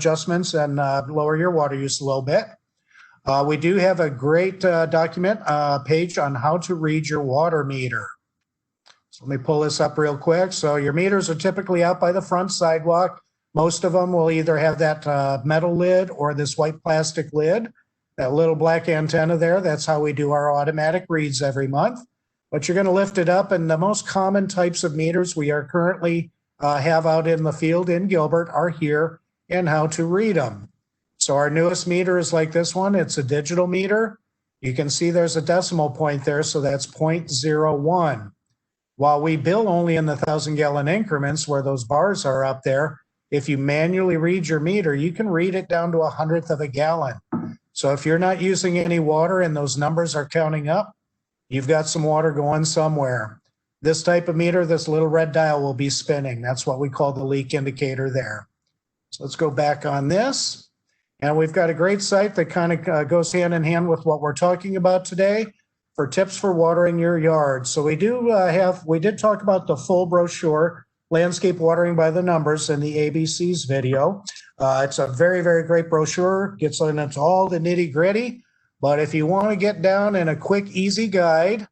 adjustments and lower your water use a little bit. We do have a great document page on how to read your water meter. So let me pull this up real quick. So your meters are typically out by the front sidewalk. Most of them will either have that metal lid or this white plastic lid, that little black antenna there. That's how we do our automatic reads every month. But you're going to lift it up, and the most common types of meters we are currently have out in the field in Gilbert are here and how to read them. So our newest meter is like this one. It's a digital meter. You can see there's a decimal point there, so that's 0.01. While we bill only in the 1,000-gallon increments where those bars are up there, if you manually read your meter, you can read it down to 1/100th of a gallon. So if you're not using any water and those numbers are counting up, you've got some water going somewhere. This type of meter, this little red dial will be spinning. That's what we call the leak indicator there. So let's go back on this. And we've got a great site that kind of goes hand in hand with what we're talking about today for tips for watering your yard. So we did talk about the full brochure, Landscape Watering by the Numbers, in the ABC's video. It's a very, very great brochure, gets into all the nitty gritty. But if you want to get down in a quick, easy guide,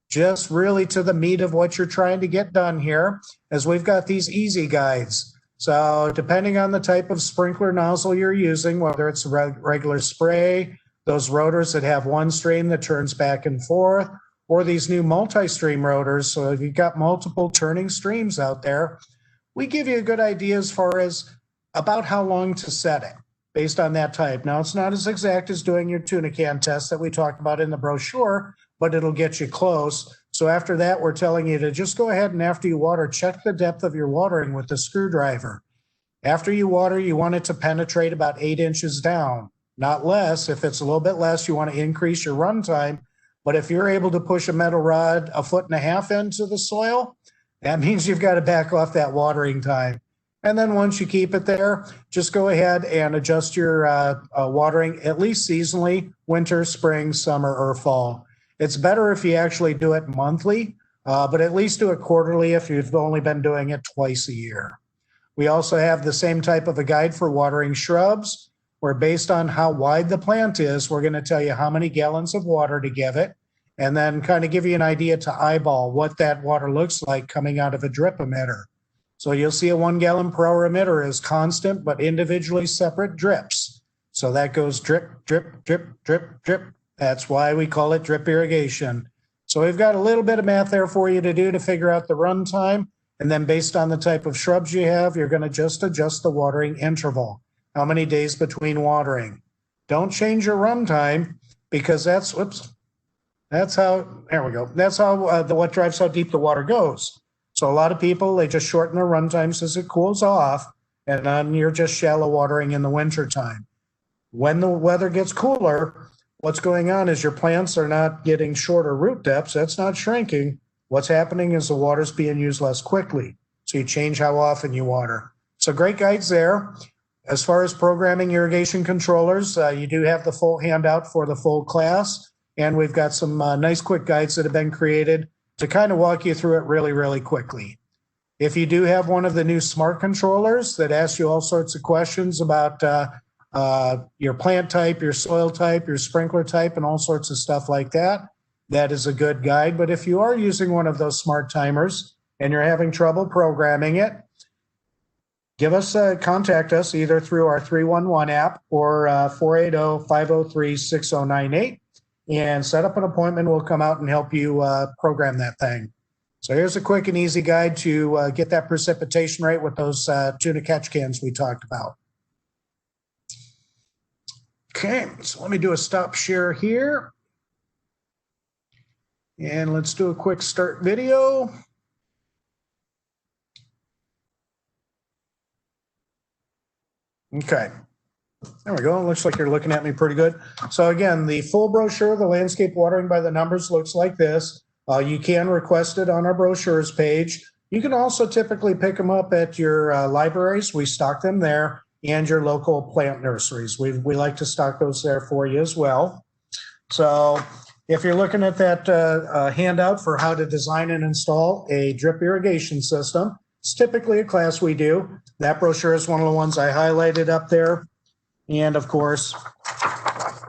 just really to the meat of what you're trying to get done here, as we've got these easy guides. So depending on the type of sprinkler nozzle you're using, whether it's a regular spray, those rotors that have one stream that turns back and forth, or these new multi-stream rotors, so if you've got multiple turning streams out there, we give you a good idea as far as about how long to set it based on that type. Now, it's not as exact as doing your tuna can test that we talked about in the brochure, but it'll get you close. So after that, we're telling you to just go ahead and after you water, check the depth of your watering with the screwdriver. After you water, you want it to penetrate about 8 inches down, not less. If it's a little bit less, you want to increase your run time. But if you're able to push a metal rod 1.5 feet into the soil, that means you've got to back off that watering time. And then once you keep it there, just go ahead and adjust your watering at least seasonally, winter, spring, summer, or fall. It's better if you actually do it monthly, but at least do it quarterly if you've only been doing it twice a year. We also have the same type of a guide for watering shrubs, where based on how wide the plant is, we're going to tell you how many gallons of water to give it, and then kind of give you an idea to eyeball what that water looks like coming out of a drip emitter. So you'll see a 1 gallon per hour emitter is constant, but individually separate drips. So that goes drip, drip, drip, drip, drip. That's why we call it drip irrigation. So we've got a little bit of math there for you to do to figure out the run time. And then based on the type of shrubs you have, you're going to just adjust the watering interval. How many days between watering? Don't change your run time because that's how, there we go. That's how what drives how deep the water goes. So a lot of people, they just shorten their run times as it cools off, and then you're just shallow watering in the winter time. When the weather gets cooler, what's going on is your plants are not getting shorter root depths. That's not shrinking. What's happening is the water's being used less quickly. So you change how often you water. So great guides there. As far as programming irrigation controllers, you do have the full handout for the full class. And we've got some nice quick guides that have been created to kind of walk you through it really, really quickly. If you do have one of the new smart controllers that asks you all sorts of questions about your plant type, your soil type, your sprinkler type, and all sorts of stuff like that, that is a good guide. But if you are using one of those smart timers and you're having trouble programming it, contact us either through our 311 app or 480-503-6098 and set up an appointment. We'll come out and help you program that thing. So here's a quick and easy guide to get that precipitation rate with those tuna catch cans we talked about. Okay, so let me do a stop share here. And let's do a quick start video. Okay, there we go. It looks like you're looking at me pretty good. So again, the full brochure, the Landscape Watering by the Numbers, looks like this. You can request it on our brochures page. You can also typically pick them up at your libraries. We stock them there, and your local plant nurseries. We like to stock those there for you as well. So if you're looking at that handout for how to design and install a drip irrigation system, It's typically a class we do. That brochure is one of the ones I highlighted up there. And of course,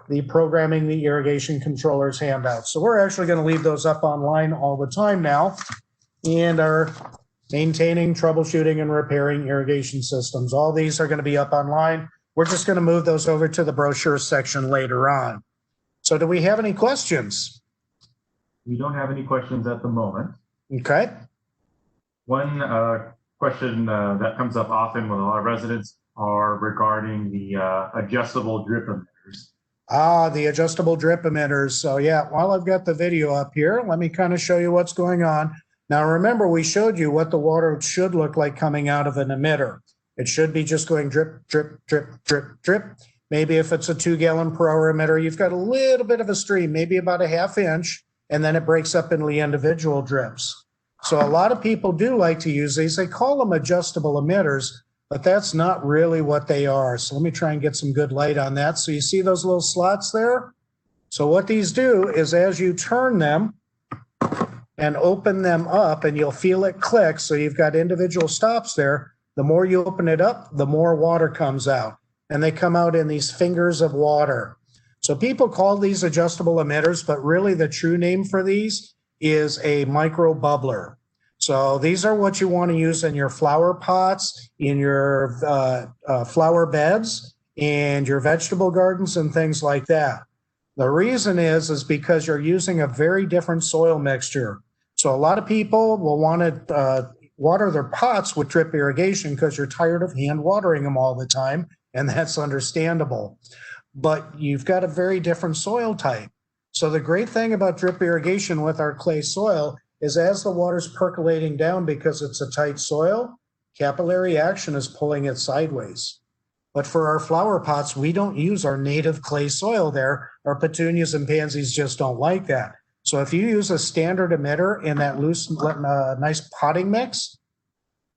the programming the irrigation controllers handout. So we're actually going to leave those up online all the time now, and are maintaining, troubleshooting, and repairing irrigation systems. All these are going to be up online. We're just going to move those over to the brochure section later on. So do we have any questions? We don't have any questions at the moment. Okay. One question that comes up often with a lot of residents are regarding the adjustable drip emitters. The adjustable drip emitters. So yeah, while I've got the video up here, let me kind of show you what's going on. Now remember, we showed you what the water should look like coming out of an emitter. It should be just going drip, drip, drip, drip, drip. Maybe if it's a 2 gallon per hour emitter, you've got a little bit of a stream, maybe about a ½ inch, and then it breaks up into the individual drips. So a lot of people do like to use these. They call them adjustable emitters, but that's not really what they are. So let me try and get some good light on that. So you see those little slots there? So what these do is as you turn them and open them up, and you'll feel it click, so you've got individual stops there, the more you open it up, the more water comes out. And they come out in these fingers of water. So people call these adjustable emitters, but really the true name for these is a micro bubbler. So these are what you want to use in your flower pots, in your flower beds, and your vegetable gardens and things like that. The reason is because you're using a very different soil mixture. So a lot of people will want to water their pots with drip irrigation because you're tired of hand watering them all the time, and that's understandable. But you've got a very different soil type. So the great thing about drip irrigation with our clay soil is as the water's percolating down, because it's a tight soil, capillary action is pulling it sideways. But for our flower pots, we don't use our native clay soil there. Our petunias and pansies just don't like that. So if you use a standard emitter in that loose, nice potting mix,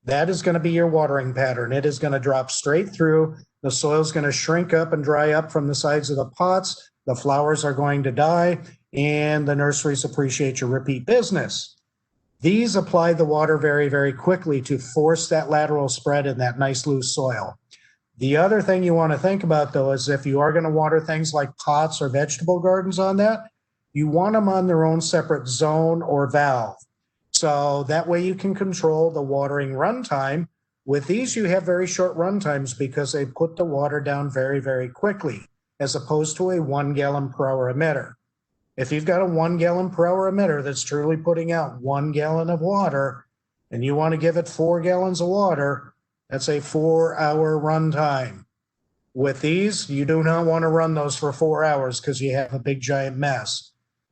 that is going to be your watering pattern. It is going to drop straight through. The soil is going to shrink up and dry up from the sides of the pots. The flowers are going to die, and the nurseries appreciate your repeat business. These apply the water very, very quickly to force that lateral spread in that nice loose soil. The other thing you want to think about, though, is if you are going to water things like pots or vegetable gardens on that, you want them on their own separate zone or valve. So that way you can control the watering runtime. With these, you have very short run times because they put the water down very, very quickly, as opposed to a 1 gallon per hour emitter. If you've got a 1 gallon per hour emitter that's truly putting out 1 gallon of water, and you want to give it 4 gallons of water, that's a 4-hour run time. With these, you do not want to run those for 4 hours because you have a big giant mess.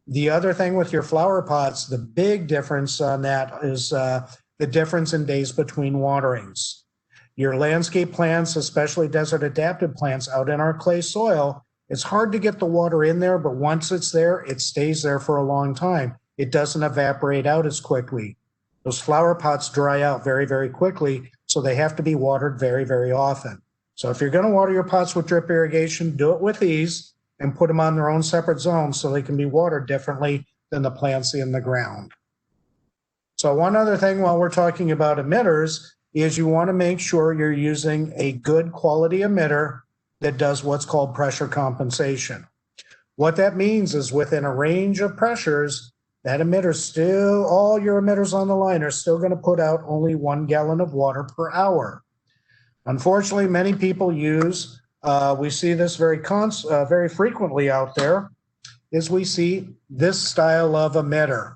The other thing with your flower pots, the big difference on that is the difference in days between waterings. Your landscape plants, especially desert adapted plants out in our clay soil, it's hard to get the water in there, but once it's there, it stays there for a long time. It doesn't evaporate out as quickly. Those flower pots dry out very, very quickly, so they have to be watered very, very often. So if you're going to water your pots with drip irrigation, do it with these and put them on their own separate zones so they can be watered differently than the plants in the ground. So one other thing while we're talking about emitters is you want to make sure you're using a good quality emitter that does what's called pressure compensation. What that means is within a range of pressures, that emitter still, all your emitters on the line are still going to put out only 1 gallon of water per hour. Unfortunately, many people use, we see this very frequently out there, is we see this style of emitter.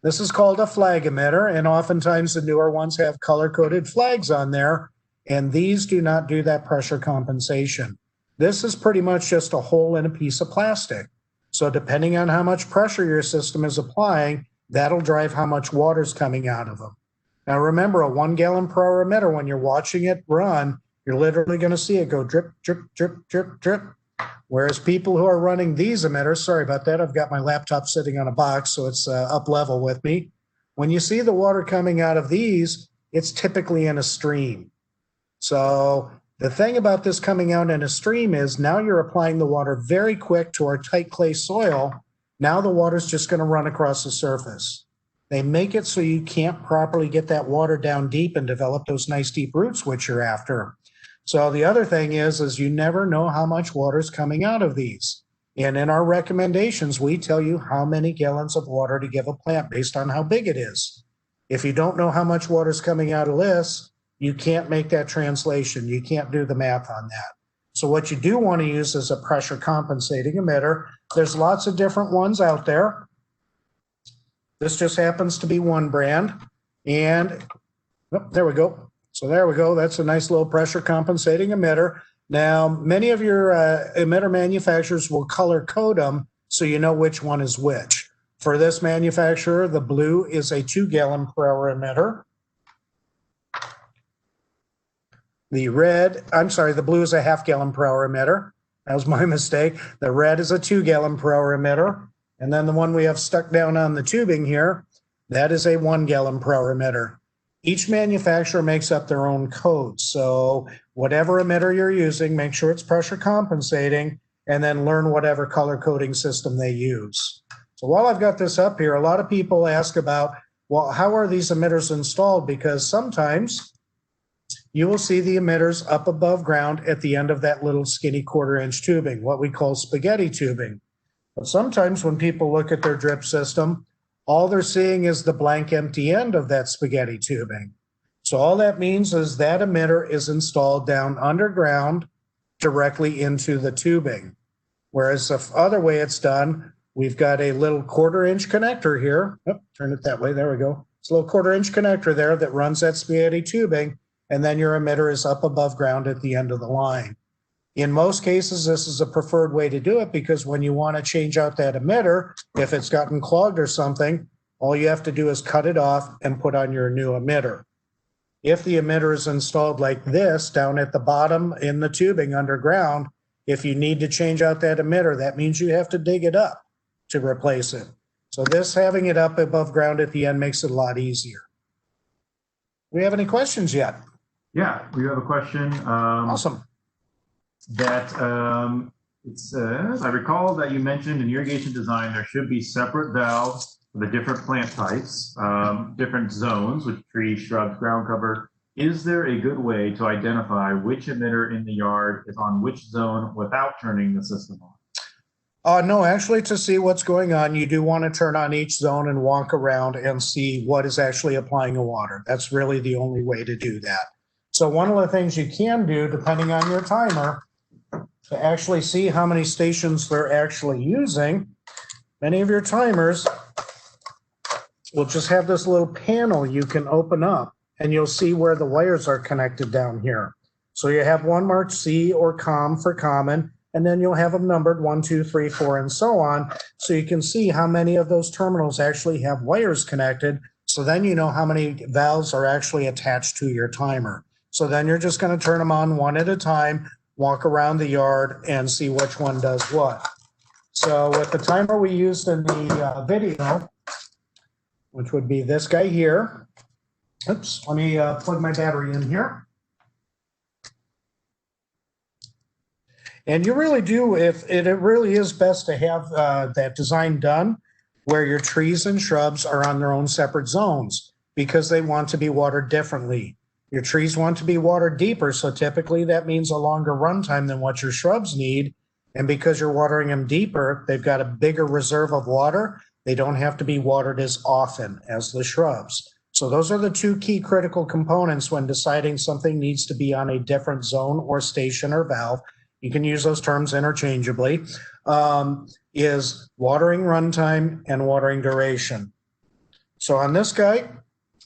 This is called a flag emitter, and oftentimes the newer ones have color-coded flags on there, and these do not do that pressure compensation. This is pretty much just a hole in a piece of plastic. So depending on how much pressure your system is applying, that'll drive how much water's coming out of them. Now remember, a 1 gallon per hour emitter, when you're watching it run, you're literally going to see it go drip, drip, drip, drip, drip. Whereas people who are running these emitters, sorry about that, I've got my laptop sitting on a box, so it's up level with me. When you see the water coming out of these, it's typically in a stream. So the thing about this coming out in a stream is now you're applying the water very quick to our tight clay soil. Now the water's just going to run across the surface. They make it so you can't properly get that water down deep and develop those nice deep roots, which you're after. So the other thing is you never know how much water is coming out of these. And in our recommendations, we tell you how many gallons of water to give a plant based on how big it is. If you don't know how much water is coming out of this, you can't make that translation. You can't do the math on that. So what you do want to use is a pressure compensating emitter. There's lots of different ones out there. This just happens to be one brand. And oh, there we go. So there we go. That's a nice little pressure compensating emitter. Now, many of your emitter manufacturers will color code them so you know which one is which. For this manufacturer, the blue is a 2 gallon per hour emitter. The blue is a 1/2 gallon per hour emitter. That was my mistake. The red is a 2 gallon per hour emitter. And then the one we have stuck down on the tubing here, that is a 1 gallon per hour emitter. Each manufacturer makes up their own code. So whatever emitter you're using, make sure it's pressure compensating, and then learn whatever color coding system they use. So while I've got this up here, a lot of people ask about, well, how are these emitters installed? Because sometimes you will see the emitters up above ground at the end of that little skinny 1/4 inch tubing, what we call spaghetti tubing. But sometimes when people look at their drip system, all they're seeing is the blank empty end of that spaghetti tubing. So all that means is that emitter is installed down underground directly into the tubing. Whereas the other way it's done, we've got a little 1/4 inch connector here. Oh, turn it that way, there we go. It's a little 1/4 inch connector there that runs that spaghetti tubing, and then your emitter is up above ground at the end of the line. In most cases, this is a preferred way to do it because when you want to change out that emitter, if it's gotten clogged or something, all you have to do is cut it off and put on your new emitter. If the emitter is installed like this down at the bottom in the tubing underground, if you need to change out that emitter, that means you have to dig it up to replace it. So this having it up above ground at the end makes it a lot easier. Do we have any questions yet? Yeah, we have a question. Awesome. It says, I recall that you mentioned in irrigation design there should be separate valves for the different plant types, different zones with trees, shrubs, ground cover. Is there a good way to identify which emitter in the yard is on which zone without turning the system on? No, actually, to see what's going on, you do want to turn on each zone and walk around and see what is actually applying the water. That's really the only way to do that. So one of the things you can do, depending on your timer, to actually see how many stations they're actually using, many of your timers will just have this little panel you can open up, and you'll see where the wires are connected down here. So you have one marked C or COM for common, and then you'll have them numbered 1, 2, 3, 4, and so on. So you can see how many of those terminals actually have wires connected. So then you know how many valves are actually attached to your timer. So then you're just going to turn them on one at a time, walk around the yard, and see which one does what. So with the timer we used in the video, which would be this guy here. Oops, let me plug my battery in here. And you really do, it really is best to have that design done where your trees and shrubs are on their own separate zones because they want to be watered differently. Your trees want to be watered deeper, so typically that means a longer run time than what your shrubs need. And because you're watering them deeper, they've got a bigger reserve of water. They don't have to be watered as often as the shrubs. So those are the two key critical components when deciding something needs to be on a different zone or station or valve. You can use those terms interchangeably, is watering runtime and watering duration. So on this guy,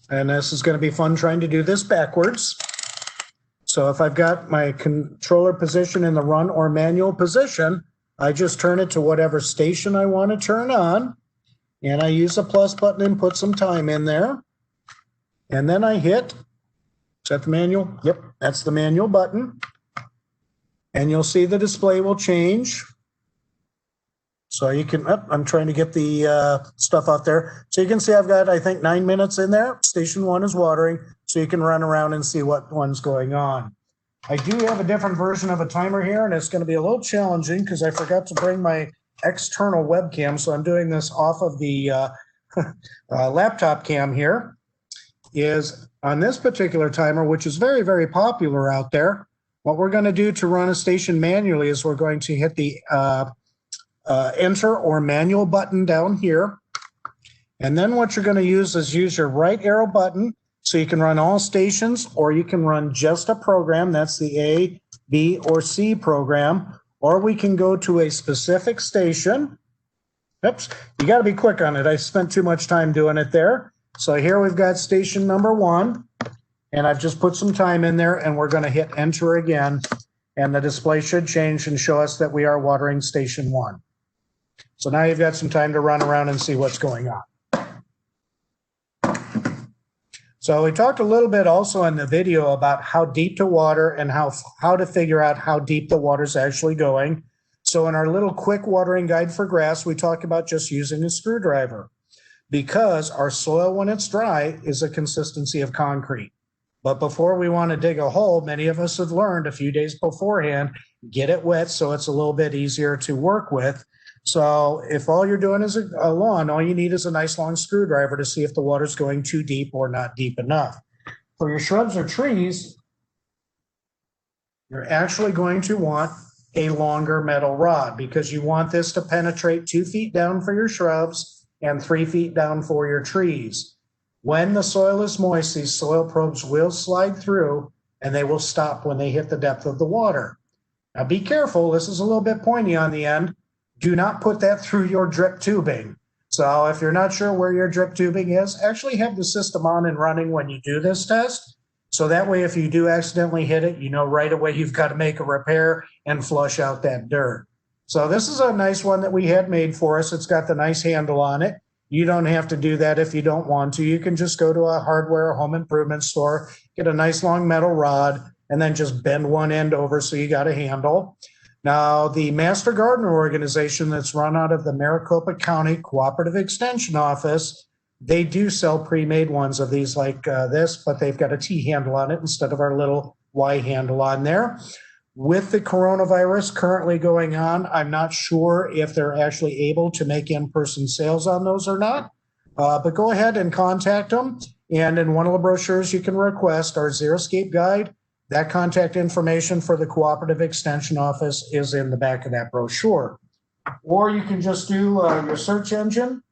and this is going to be fun trying to do this backwards. So if I've got my controller position in the run or manual position, I just turn it to whatever station I want to turn on. And I use the plus button and put some time in there. And then I hit, is that the manual? Yep, that's the manual button. And you'll see the display will change. So you can, I'm trying to get the stuff out there. So you can see I've got, I think, 9 minutes in there. Station 1 is watering, so you can run around and see what one's going on. I do have a different version of a timer here, and it's going to be a little challenging because I forgot to bring my external webcam. So I'm doing this off of the laptop cam here is on this particular timer, which is very, very popular out there. What we're going to do to run a station manually is we're going to hit the enter or manual button down here. And then what you're going to use is use your right arrow button so you can run all stations, or you can run just a program. That's the A, B, or C program. Or we can go to a specific station. Oops, you got to be quick on it. I spent too much time doing it there. So here we've got station number 1, and I've just put some time in there, and we're going to hit enter again, and the display should change and show us that we are watering station 1. So now you've got some time to run around and see what's going on. So we talked a little bit also in the video about how deep to water and how to figure out how deep the water is actually going. So in our little quick watering guide for grass, we talk about just using a screwdriver, because our soil, when it's dry, is a consistency of concrete. But before we want to dig a hole, many of us have learned a few days beforehand, get it wet so it's a little bit easier to work with. So if all you're doing is a lawn, all you need is a nice long screwdriver to see if the water's going too deep or not deep enough. For your shrubs or trees, you're actually going to want a longer metal rod, because you want this to penetrate 2 feet down for your shrubs and 3 feet down for your trees. When the soil is moist, these soil probes will slide through and they will stop when they hit the depth of the water. Now be careful, this is a little bit pointy on the end. Do not put that through your drip tubing. So if you're not sure where your drip tubing is, actually have the system on and running when you do this test. So that way, if you do accidentally hit it, you know right away you've got to make a repair and flush out that dirt. So this is a nice one that we had made for us. It's got the nice handle on it. You don't have to do that if you don't want to. You can just go to a hardware or home improvement store, get a nice long metal rod, and then just bend one end over so you got a handle. Now, the Master Gardener organization that's run out of the Maricopa County Cooperative Extension Office, they do sell pre-made ones of these like this, but they've got a T handle on it instead of our little Y handle on there. With the coronavirus currently going on, I'm not sure if they're actually able to make in-person sales on those or not, but go ahead and contact them. And in one of the brochures, you can request our Xeriscape guide. That contact information for the Cooperative Extension Office is in the back of that brochure. Or you can just do your search engine,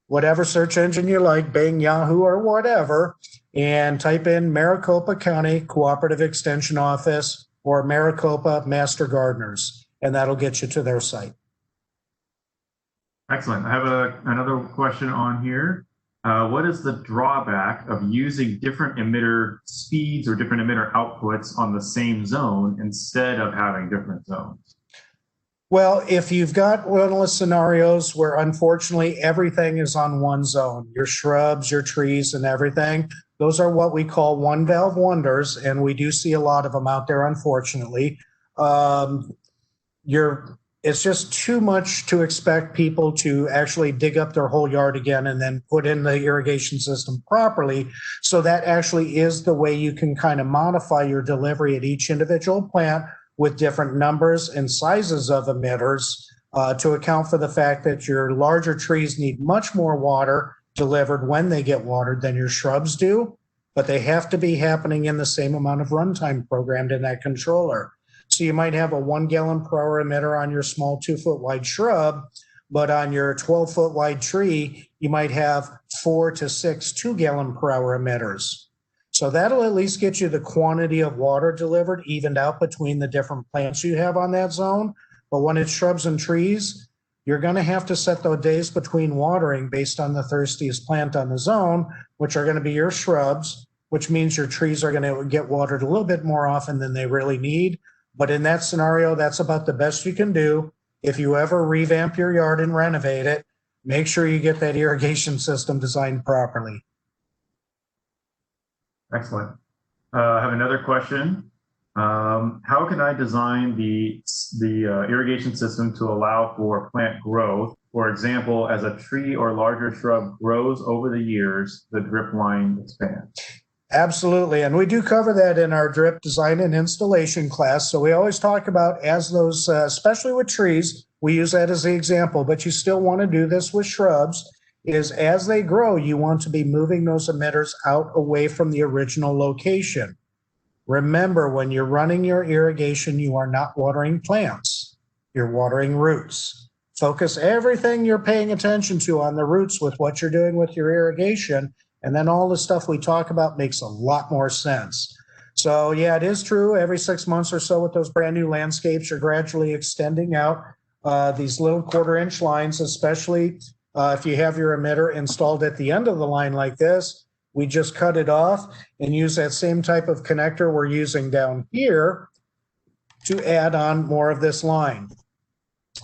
whatever search engine you like, Bing, Yahoo, or whatever, and type in Maricopa County Cooperative Extension Office or Maricopa Master Gardeners, and that'll get you to their site. Excellent. I have another question on here. What is the drawback of using different emitter speeds or different emitter outputs on the same zone instead of having different zones? Well, if you've got one of the scenarios where unfortunately everything is on one zone, your shrubs, your trees, and everything, those are what we call one valve wonders, and we do see a lot of them out there, unfortunately. It's just too much to expect people to actually dig up their whole yard again and then put in the irrigation system properly. So that actually is the way you can kind of modify your delivery at each individual plant with different numbers and sizes of emitters to account for the fact that your larger trees need much more water delivered when they get watered than your shrubs do, but they have to be happening in the same amount of runtime programmed in that controller. So you might have a 1 gallon per hour emitter on your small 2 foot wide shrub, but on your 12 foot wide tree, you might have 4 to 6 2 gallon per hour emitters. So that'll at least get you the quantity of water delivered evened out between the different plants you have on that zone. But when it's shrubs and trees, you're going to have to set those days between watering based on the thirstiest plant on the zone, which are going to be your shrubs, which means your trees are going to get watered a little bit more often than they really need. But in that scenario, that's about the best you can do. If you ever revamp your yard and renovate it, make sure you get that irrigation system designed properly. Excellent. I have another question. How can I design the irrigation system to allow for plant growth? For example, as a tree or larger shrub grows over the years, the drip line expands. Absolutely, and we do cover that in our drip design and installation class. So we always talk about as those, especially with trees, we use that as the example, but you still want to do this with shrubs, is as they grow, you want to be moving those emitters out away from the original location. Remember, when you're running your irrigation, you are not watering plants. You're watering roots. Focus everything you're paying attention to on the roots with what you're doing with your irrigation, and then all the stuff we talk about makes a lot more sense. So yeah, it is true. Every 6 months or so with those brand new landscapes, you're gradually extending out these little 1/4-inch lines, especially if you have your emitter installed at the end of the line like this. We just cut it off and use that same type of connector we're using down here to add on more of this line.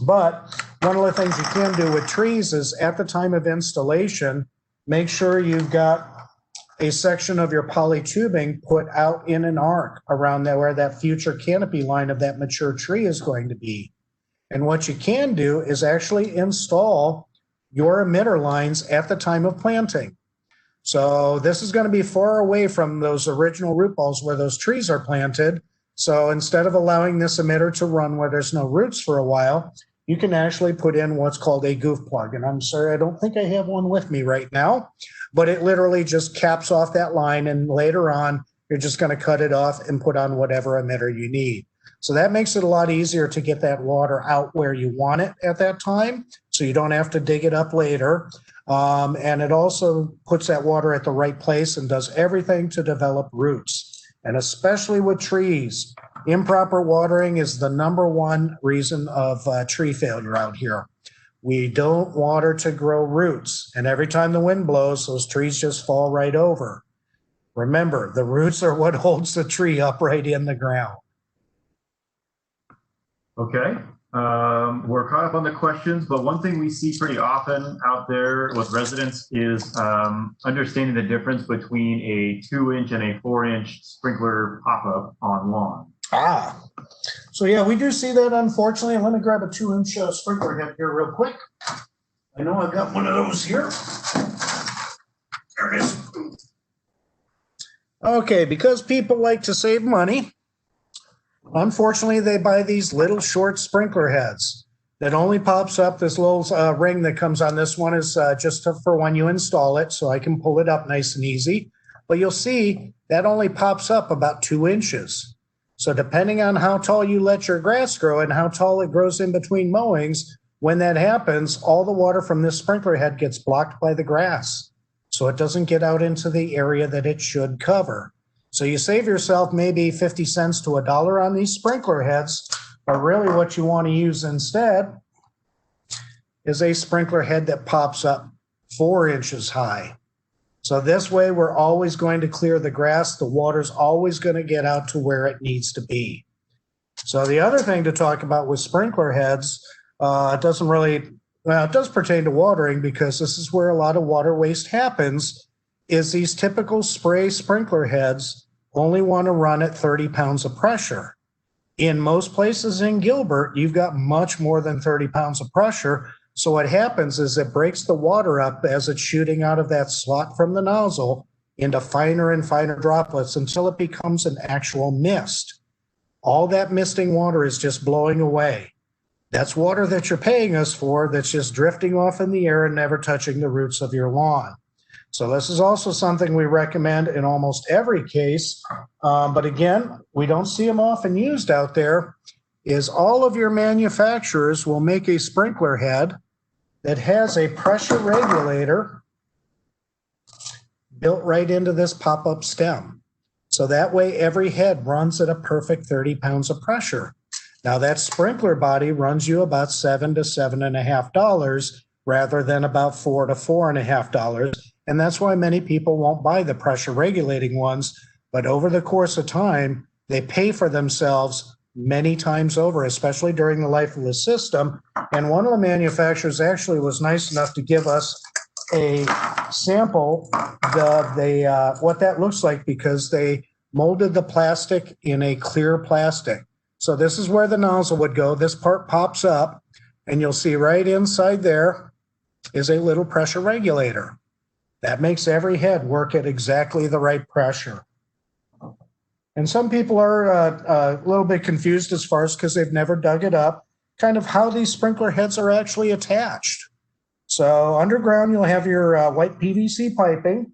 But one of the things you can do with trees is at the time of installation, make sure you've got a section of your poly tubing put out in an arc around there where that future canopy line of that mature tree is going to be. And what you can do is actually install your emitter lines at the time of planting. So this is going to be far away from those original root balls where those trees are planted. So instead of allowing this emitter to run where there's no roots for a while, you can actually put in what's called a goof plug. And I'm sorry, I don't think I have one with me right now, but it literally just caps off that line. And later on, you're just going to cut it off and put on whatever emitter you need. So that makes it a lot easier to get that water out where you want it at that time, so you don't have to dig it up later. And it also puts that water at the right place and does everything to develop roots. And especially with trees, improper watering is the #1 reason of tree failure out here. We don't water to grow roots. And every time the wind blows, those trees just fall right over. Remember, the roots are what holds the tree upright in the ground. Okay, we're caught up on the questions, but one thing we see pretty often out there with residents is understanding the difference between a 2-inch and a 4-inch sprinkler pop-up on lawn. So yeah, we do see that, unfortunately. Let me grab a 2-inch sprinkler head here real quick. I know I've got one of those here. There it is. Okay, because people like to save money, unfortunately, they buy these little short sprinkler heads that only pops up. This little ring that comes on this one is just for when you install it, so I can pull it up nice and easy. But you'll see that only pops up about 2 inches. So depending on how tall you let your grass grow and how tall it grows in between mowings, when that happens, all the water from this sprinkler head gets blocked by the grass. So it doesn't get out into the area that it should cover. So you save yourself maybe 50 cents to $1 on these sprinkler heads, but really what you want to use instead is a sprinkler head that pops up 4 inches high. So this way we're always going to clear the grass. The water's always going to get out to where it needs to be. So the other thing to talk about with sprinkler heads, it does pertain to watering, because this is where a lot of water waste happens, is these typical spray sprinkler heads only want to run at 30 pounds of pressure. In most places in Gilbert, you've got much more than 30 pounds of pressure. So what happens is it breaks the water up as it's shooting out of that slot from the nozzle into finer and finer droplets until it becomes an actual mist. All that misting water is just blowing away. That's water that you're paying us for that's just drifting off in the air and never touching the roots of your lawn. So this is also something we recommend in almost every case, but again, we don't see them often used out there, is all of your manufacturers will make a sprinkler head that has a pressure regulator built right into this pop-up stem. So that way every head runs at a perfect 30 pounds of pressure. Now that sprinkler body runs you about $7 to $7.50 rather than about $4 to $4.50. And that's why many people won't buy the pressure regulating ones, but over the course of time, they pay for themselves many times over, especially during the life of the system. And one of the manufacturers actually was nice enough to give us a sample of what that looks like, because they molded the plastic in a clear plastic. So this is where the nozzle would go. This part pops up, and you'll see right inside there is a little pressure regulator. That makes every head work at exactly the right pressure. And some people are a little bit confused as far as, because they've never dug it up, kind of how these sprinkler heads are actually attached. So underground, you'll have your white PVC piping,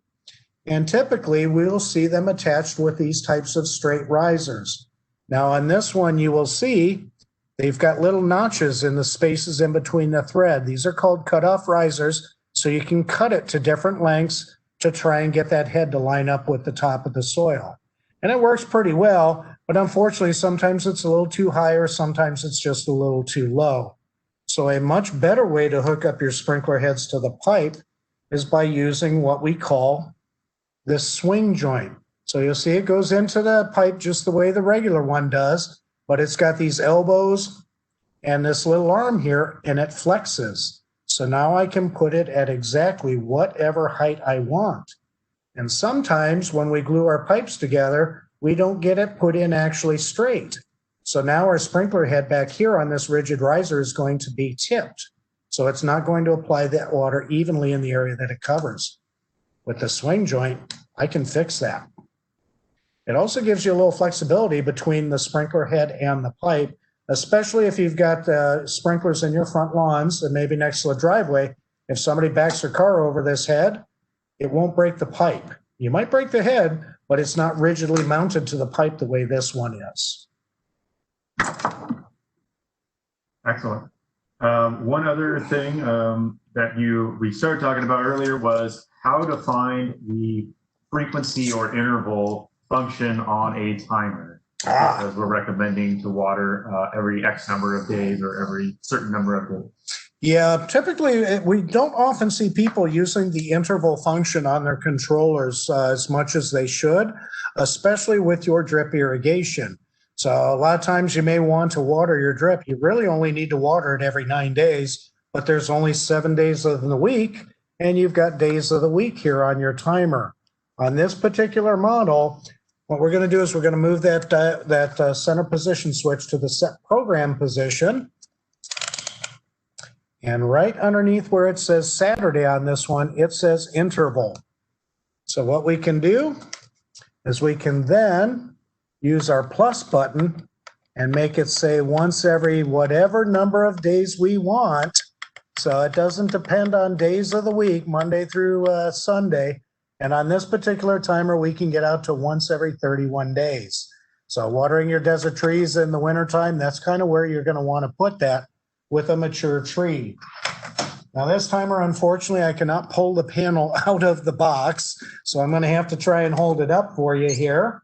and typically we'll see them attached with these types of straight risers. Now on this one, you will see they've got little notches in the spaces in between the thread. These are called cutoff risers, so you can cut it to different lengths to try and get that head to line up with the top of the soil. And it works pretty well, but unfortunately, sometimes it's a little too high or sometimes it's just a little too low. So a much better way to hook up your sprinkler heads to the pipe is by using what we call this swing joint. So you'll see it goes into the pipe just the way the regular one does, but it's got these elbows and this little arm here, and it flexes. So now I can put it at exactly whatever height I want. And sometimes when we glue our pipes together, we don't get it put in actually straight. So now our sprinkler head back here on this rigid riser is going to be tipped. So it's not going to apply that water evenly in the area that it covers. With the swing joint, I can fix that. It also gives you a little flexibility between the sprinkler head and the pipe, especially if you've got sprinklers in your front lawns and maybe next to a driveway. If somebody backs their car over this head, it won't break the pipe. You might break the head, but it's not rigidly mounted to the pipe the way this one is. Excellent. One other thing that we started talking about earlier was how to find the frequency or interval function on a timer. As we're recommending to water every X number of days or every certain number of days. Yeah, typically we don't often see people using the interval function on their controllers as much as they should, especially with your drip irrigation. So a lot of times you may want to water your drip. You really only need to water it every 9 days, but there's only 7 days of the week, and you've got days of the week here on your timer. On this particular model, what we're going to do is we're going to move that center position switch to the set program position. And right underneath where it says Saturday on this one, it says interval. So what we can do is we can then use our plus button and make it say once every whatever number of days we want. So it doesn't depend on days of the week, Monday through Sunday. And on this particular timer, we can get out to once every 31 days. So watering your desert trees in the wintertime, that's kind of where you're going to want to put that with a mature tree. Now this timer, unfortunately, I cannot pull the panel out of the box, so I'm going to have to try and hold it up for you here.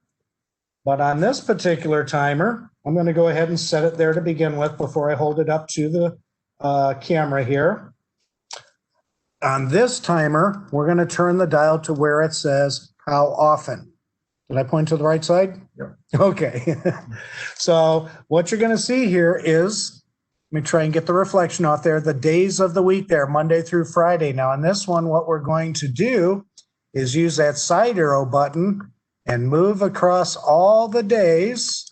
But on this particular timer, I'm going to go ahead and set it there to begin with before I hold it up to the camera here. On this timer, we're going to turn the dial to where it says how often. Did I point to the right side? Yep. Okay. So what you're going to see here is, let me try and get the reflection off there, the days of the week there, Monday through Friday. Now on this one, what we're going to do is use that side arrow button and move across all the days.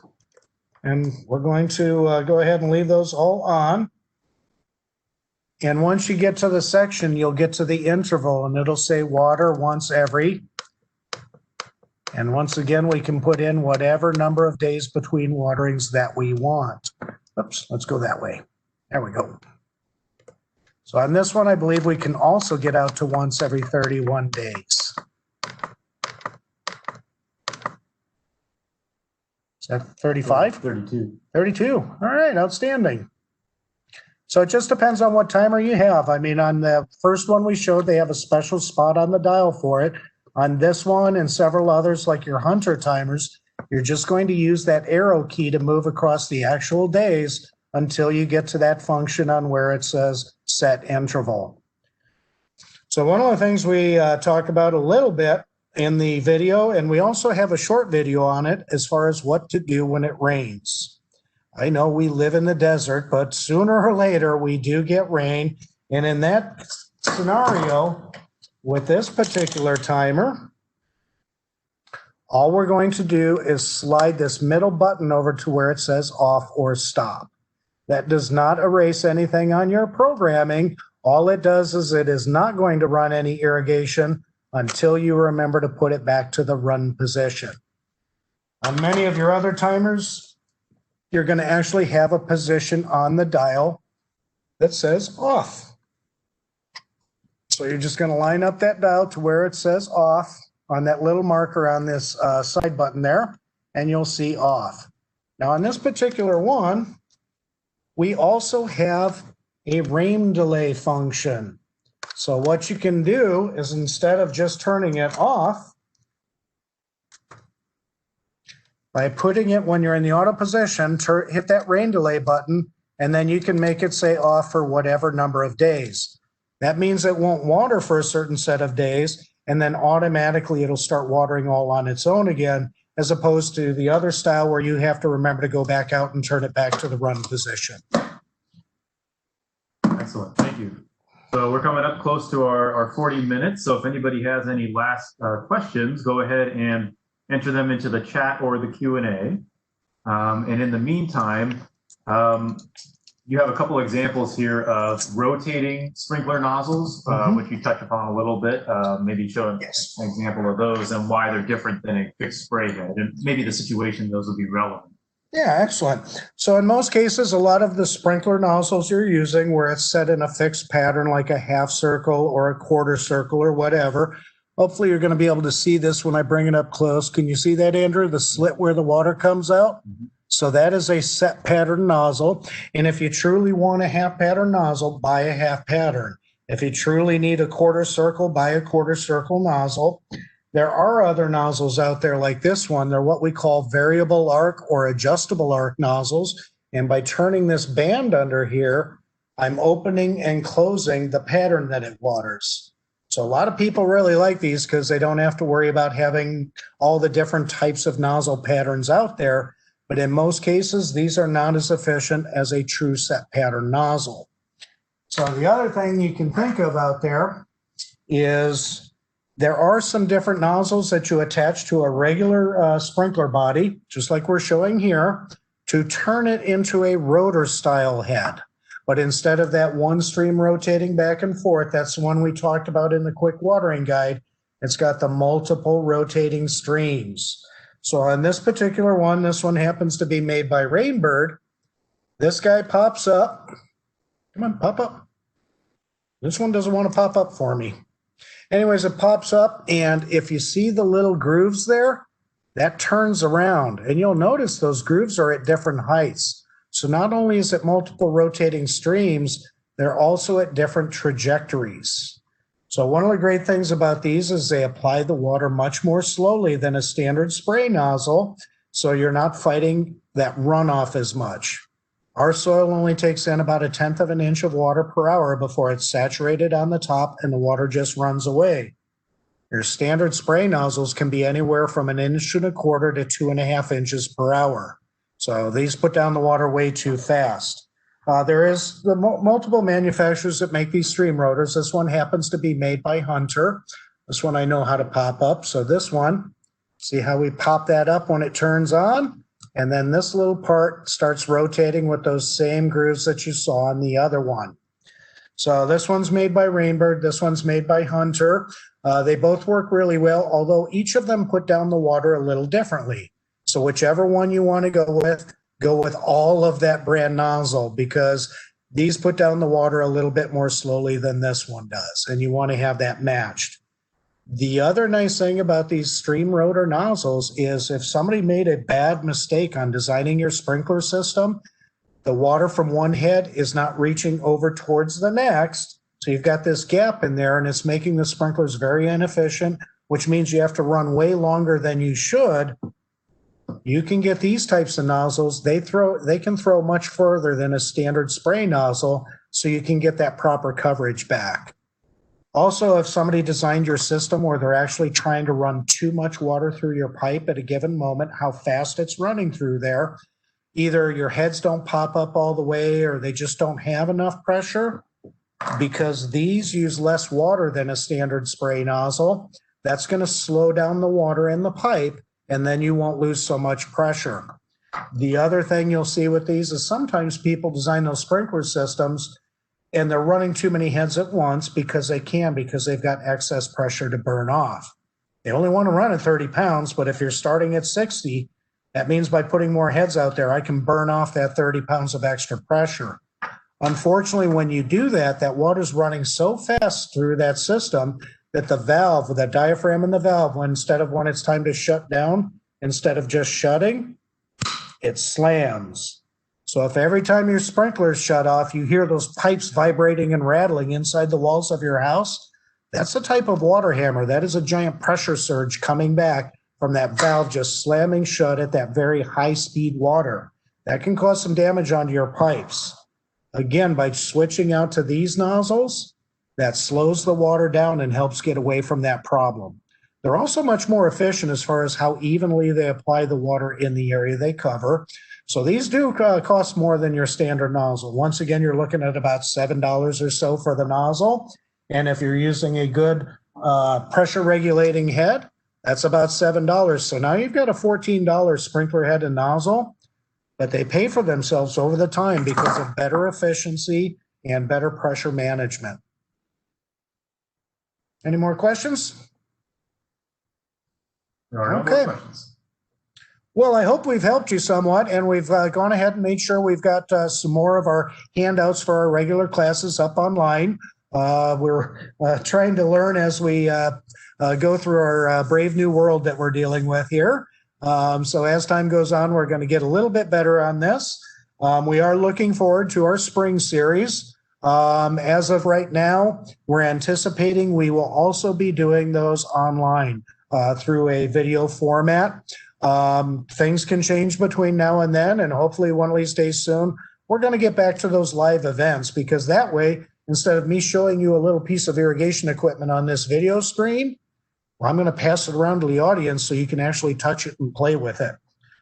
And we're going to go ahead and leave those all on. And once you get to the section, you'll get to the interval and it'll say water once every. And once again, we can put in whatever number of days between waterings that we want. Oops, let's go that way. There we go. So on this one, I believe we can also get out to once every 31 days. Is that 35? 32. 32. All right, outstanding. So it just depends on what timer you have. I mean, on the first one we showed, they have a special spot on the dial for it. On this one and several others, like your Hunter timers, you're just going to use that arrow key to move across the actual days until you get to that function on where it says set interval. So one of the things we talk about a little bit in the video, and we also have a short video on it as far as what to do when it rains. I know we live in the desert, but sooner or later we do get rain. And in that scenario, with this particular timer, all we're going to do is slide this middle button over to where it says off or stop. That does not erase anything on your programming. All it does is it is not going to run any irrigation until you remember to put it back to the run position. On many of your other timers, you're going to actually have a position on the dial that says off. So you're just going to line up that dial to where it says off on that little marker on this side button there, and you'll see off. Now on this particular one, we also have a rain delay function. So what you can do is instead of just turning it off, by putting it when you're in the auto position, hit that rain delay button, and then you can make it say off for whatever number of days. That means it won't water for a certain set of days, and then automatically it'll start watering all on its own again, as opposed to the other style where you have to remember to go back out and turn it back to the run position. Excellent, thank you. So we're coming up close to our 40 minutes. So if anybody has any last questions, go ahead and enter them into the chat or the Q&A. And in the meantime, you have a couple examples here of rotating sprinkler nozzles, which you touched upon a little bit. Maybe show an example of those and why they're different than a fixed spray head, and maybe the situation those would be relevant. Yeah, excellent. So in most cases, a lot of the sprinkler nozzles you're using where it's set in a fixed pattern like a half circle or a quarter circle or whatever. Hopefully you're going to be able to see this when I bring it up close. Can you see that, Andrew? The slit where the water comes out? So that is a set pattern nozzle. And if you truly want a half pattern nozzle, buy a half pattern. If you truly need a quarter circle, buy a quarter circle nozzle. There are other nozzles out there like this one. They're what we call variable arc or adjustable arc nozzles. And by turning this band under here, I'm opening and closing the pattern that it waters. So a lot of people really like these because they don't have to worry about having all the different types of nozzle patterns out there. But in most cases, these are not as efficient as a true set pattern nozzle. So the other thing you can think of out there is there are some different nozzles that you attach to a regular sprinkler body, just like we're showing here, to turn it into a rotor style head. But instead of that one stream rotating back and forth, that's the one we talked about in the quick watering guide. It's got the multiple rotating streams. So on this particular one, this one happens to be made by Rainbird. This guy pops up. Come on, pop up. This one doesn't want to pop up for me. Anyways, it pops up, and if you see the little grooves there, that turns around. And you'll notice those grooves are at different heights. So not only is it multiple rotating streams, they're also at different trajectories. So one of the great things about these is they apply the water much more slowly than a standard spray nozzle, so you're not fighting that runoff as much. Our soil only takes in about 1/10 of an inch of water per hour before it's saturated on the top and the water just runs away. Your standard spray nozzles can be anywhere from 1.25 to 2.5 inches per hour. So these put down the water way too fast. There is the multiple manufacturers that make these stream rotors. This one happens to be made by Hunter. This one I know how to pop up. So this one, see how we pop that up when it turns on? And then this little part starts rotating with those same grooves that you saw on the other one. So this one's made by Rainbird. This one's made by Hunter. They both work really well, although each of them put down the water a little differently. So whichever one you want to go with all of that brand nozzle, because these put down the water a little bit more slowly than this one does, and you want to have that matched. The other nice thing about these stream rotor nozzles is if somebody made a bad mistake on designing your sprinkler system, the water from one head is not reaching over towards the next. So you've got this gap in there, and it's making the sprinklers very inefficient, which means you have to run way longer than you should. You can get these types of nozzles. They can throw much further than a standard spray nozzle, so you can get that proper coverage back. Also, if somebody designed your system where they're actually trying to run too much water through your pipe at a given moment, how fast it's running through there, either your heads don't pop up all the way or they just don't have enough pressure, because these use less water than a standard spray nozzle. That's going to slow down the water in the pipe, and then you won't lose so much pressure. The other thing you'll see with these is sometimes people design those sprinkler systems and they're running too many heads at once because they've got excess pressure to burn off. They only want to run at 30 pounds, but if you're starting at 60, that means by putting more heads out there, I can burn off that 30 pounds of extra pressure. Unfortunately, when you do that, that water's running so fast through that system that the valve, the diaphragm in the valve, when it's time to shut down, instead of just shutting, it slams. So if every time your sprinklers shut off, you hear those pipes vibrating and rattling inside the walls of your house, that's a type of water hammer. That is a giant pressure surge coming back from that valve just slamming shut at that very high speed water. That can cause some damage onto your pipes. Again, by switching out to these nozzles, that slows the water down and helps get away from that problem. They're also much more efficient as far as how evenly they apply the water in the area they cover. So these do cost more than your standard nozzle. Once again, you're looking at about $7 or so for the nozzle. And if you're using a good pressure regulating head, that's about $7. So now you've got a $14 sprinkler head and nozzle, but they pay for themselves over the time because of better efficiency and better pressure management. Any more questions? There are no Okay. more questions. Well, I hope we've helped you somewhat, and we've gone ahead and made sure we've got some more of our handouts for our regular classes up online. We're trying to learn as we go through our brave new world that we're dealing with here. So as time goes on, we're going to get a little bit better on this. We are looking forward to our spring series. As of right now, we're anticipating we will also be doing those online through a video format. Things can change between now and then, and hopefully one of these days soon, we're going to get back to those live events, because that way, instead of me showing you a little piece of irrigation equipment on this video screen, well, I'm going to pass it around to the audience so you can actually touch it and play with it.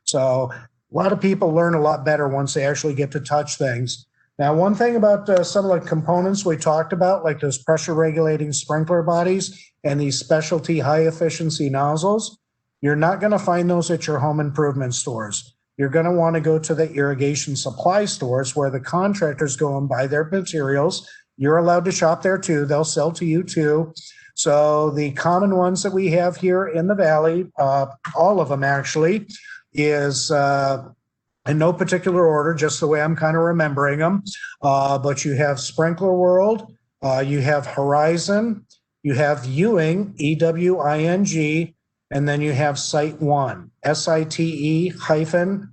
So a lot of people learn a lot better once they actually get to touch things. Now, one thing about some of the components we talked about, like those pressure regulating sprinkler bodies and these specialty high efficiency nozzles, you're not going to find those at your home improvement stores. You're going to want to go to the irrigation supply stores where the contractors go and buy their materials. You're allowed to shop there too. They'll sell to you too. So the common ones that we have here in the Valley, all of them actually, is in no particular order, just the way I'm kind of remembering them. But you have Sprinkler World, you have Horizon, you have Ewing, EWING, and then you have Site One, SITE-ONE.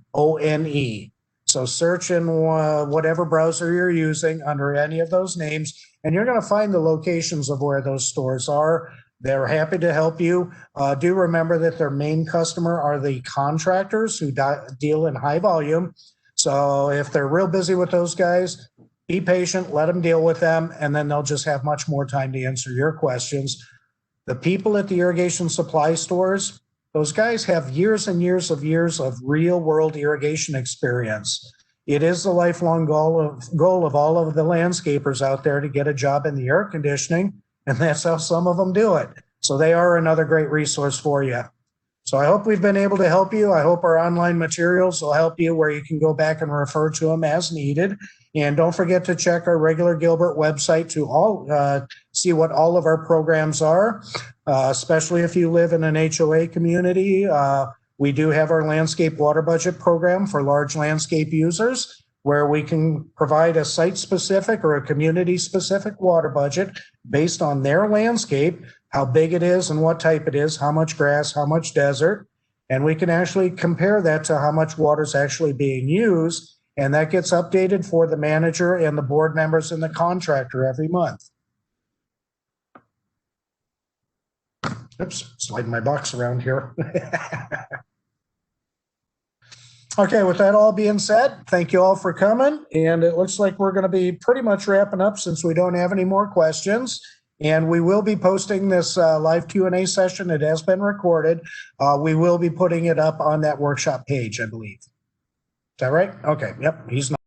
So search in whatever browser you're using under any of those names, and you're going to find the locations of where those stores are. They're happy to help you. Do remember that their main customer are the contractors who deal in high volume. So if they're real busy with those guys, be patient, let them deal with them, and then they'll just have much more time to answer your questions. The people at the irrigation supply stores, those guys have years and years of real world irrigation experience. It is the lifelong goal of all of the landscapers out there to get a job in the air conditioning, and that's how some of them do it. So they are another great resource for you. So I hope we've been able to help you. I hope our online materials will help you where you can go back and refer to them as needed. And don't forget to check our regular Gilbert website to see what all of our programs are, especially if you live in an HOA community. We do have our landscape water budget program for large landscape users, where we can provide a site-specific or a community-specific water budget based on their landscape, how big it is and what type it is, how much grass, how much desert, and we can actually compare that to how much water is actually being used, and that gets updated for the manager and the board members and the contractor every month. Oops, sliding my box around here. Okay, with that all being said, thank you all for coming. And it looks like we're going to be pretty much wrapping up since we don't have any more questions. And we will be posting this live Q&A session. It has been recorded. We will be putting it up on that workshop page, I believe. Is that right? Okay, yep, he's not.